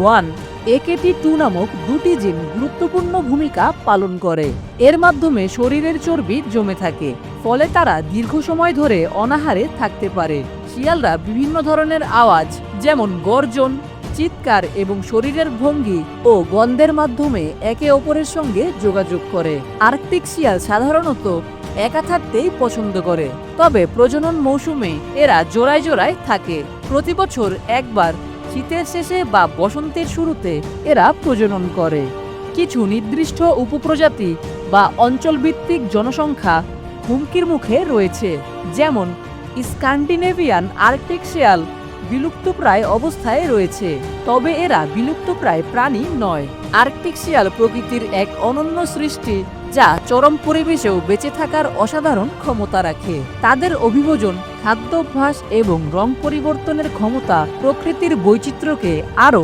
AKT1, AKT2 নামক দুটি জিন গুরুত্বপূর্ণ ভূমিকা পালন করে। এর মাধ্যমে শরীরের চর্বি জমে থাকে, ফলে তারা দীর্ঘ সময় ধরে অনাহারে থাকতে পারে। শিয়ালরা বিভিন্ন ধরনের আওয়াজ যেমন গর্জন, চিৎকার এবং শরীরের ভঙ্গি ও গন্ধের মাধ্যমে একে অপরের সঙ্গে যোগাযোগ করে। আর্কটিক শিয়াল সাধারণত একা থাকতেই পছন্দ করে, তবে প্রজনন মৌসুমে এরা জোড়ায় জোড়ায় থাকে। প্রতি বছর একবার শীতের শেষে বা বসন্তের শুরুতে এরা প্রজনন করে। কিছু নির্দিষ্ট উপপ্রজাতি বা অঞ্চলভিত্তিক জনসংখ্যা হুমকির মুখে রয়েছে, যেমন স্ক্যান্ডিনেভিয়ান আর্কটিক শিয়াল বিলুপ্তপ্রায় অবস্থায় রয়েছে, তবে এরা বিলুপ্তপ্রায় প্রাণী নয়। আর্কটিক শিয়াল প্রকৃতির এক অনন্য সৃষ্টি, যা চরম পরিবেশেও বেঁচে থাকার অসাধারণ ক্ষমতা রাখে। তাদের অভিযোজন, খাদ্যাভ্যাস এবং রং পরিবর্তনের ক্ষমতা প্রকৃতির বৈচিত্র্যকে আরও